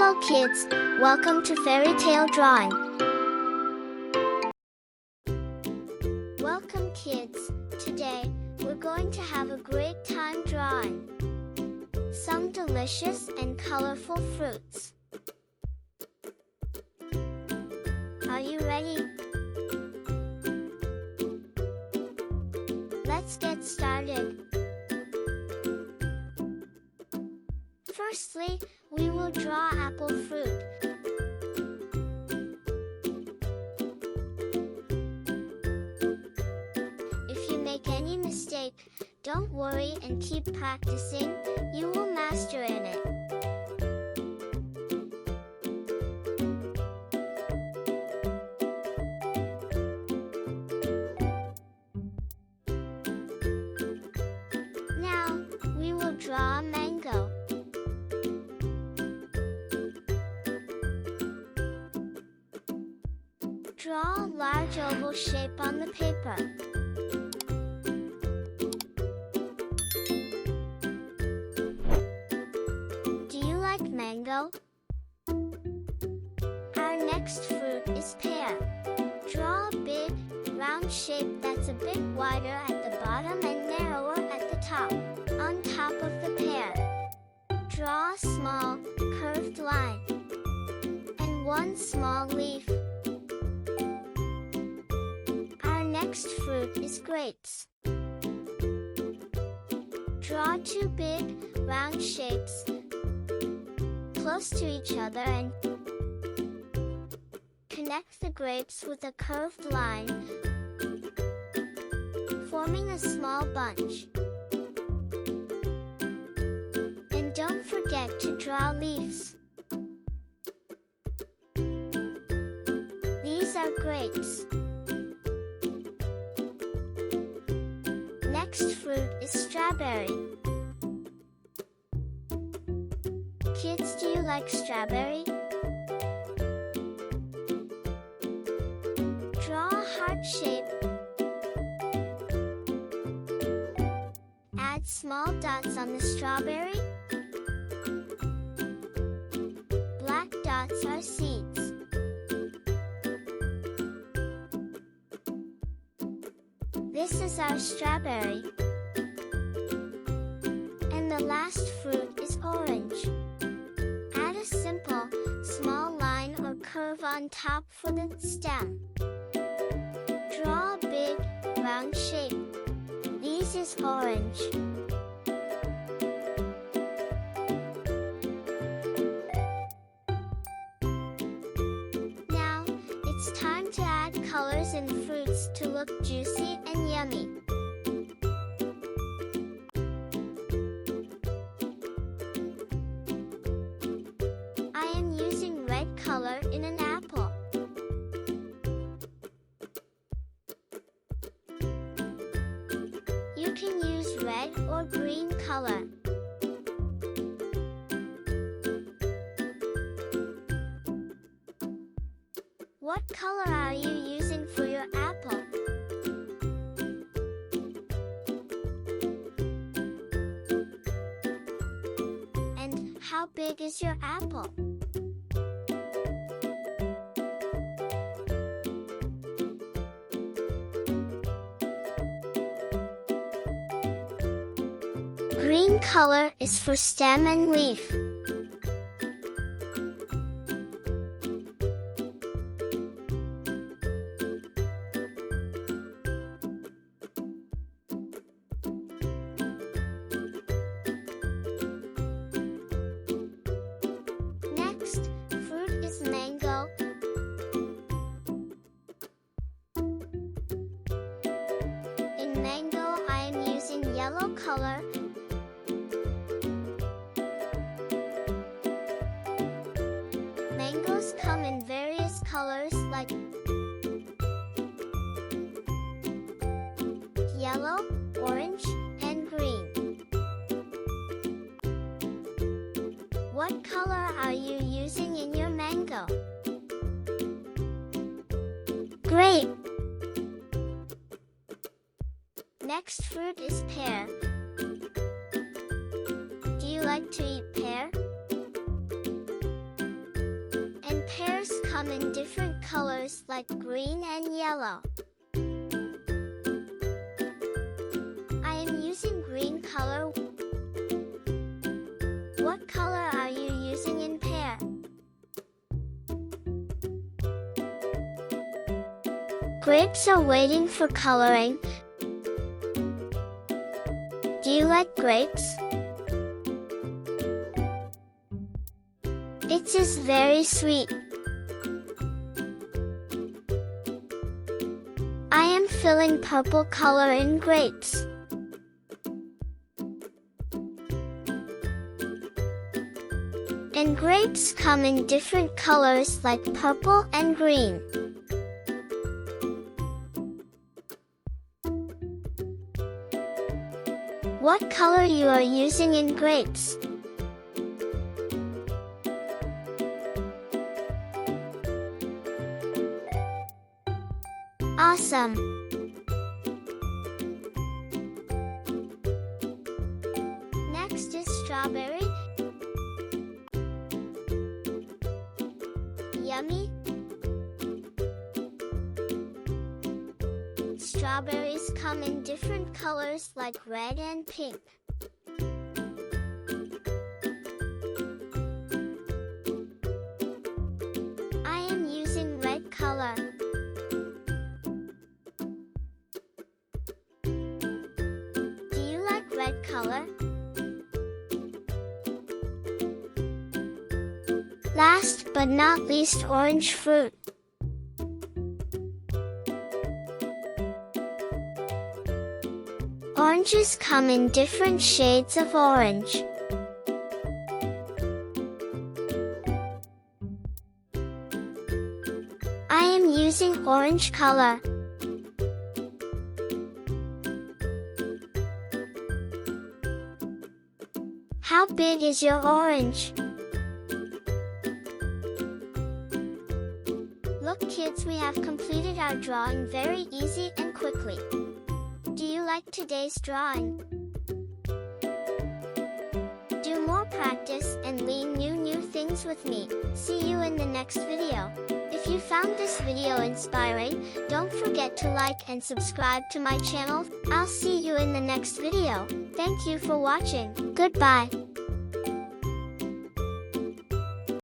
Hello kids, welcome to Fairy Tale Drawing. Welcome kids, today we're going to have a great time drawing some delicious and colorful fruits. Are you ready? Let's get started. Firstly, we will draw apple fruit. If you make any mistake, don't worry and keep practicing, you will master in it. Now, we will draw a mango. Draw a large oval shape on the paper. Do you like mango? Our next fruit is pear. Draw a big, round shape that's a bit wider at the bottom and narrower at the top. On top of the pear, draw a small, curved line and one small leaf. Next fruit is grapes. Draw two big, round shapes close to each other and connect the grapes with a curved line, forming a small bunch. And don't forget to draw leaves. These are grapes. Next fruit is strawberry. Kids, do you like strawberry? Draw a heart shape. Add small dots on the strawberry. Black dots are seeds. This is our strawberry. And the last fruit is orange. Add a simple, small line or curve on top for the stem. Draw a big, round shape. This is orange. Now, it's time to add colors and fruits to look juicy and yummy. I am using red color in an apple. You can use red or green color. What color are you using for your apple? And how big is your apple? Green color is for stem and leaf. Next, fruit is mango. In mango, I am using yellow color. Mangoes come in various colors like yellow, orange, and green. What color are you using in your mango? Great! Next fruit is pear. Do you like to eat pear? come in different colors like green and yellow. I am using green color. What color are you using in pear? Grapes are waiting for coloring. Do you like grapes? It is very sweet. I am filling purple color in grapes. And grapes come in different colors like purple and green. What color you are using in grapes? Awesome! Next is strawberry. Yummy! Strawberries come in different colors like red and pink. I am using red color. Do you like red color? Last but not least, orange fruit. Oranges come in different shades of orange. I am using orange color. How big is your orange? Look kids, we have completed our drawing very easy and quickly. Do you like today's drawing? Do more practice and learn new things with me. See you in the next video. If you found this video inspiring, don't forget to like and subscribe to my channel. I'll see you in the next video. Thank you for watching. Goodbye.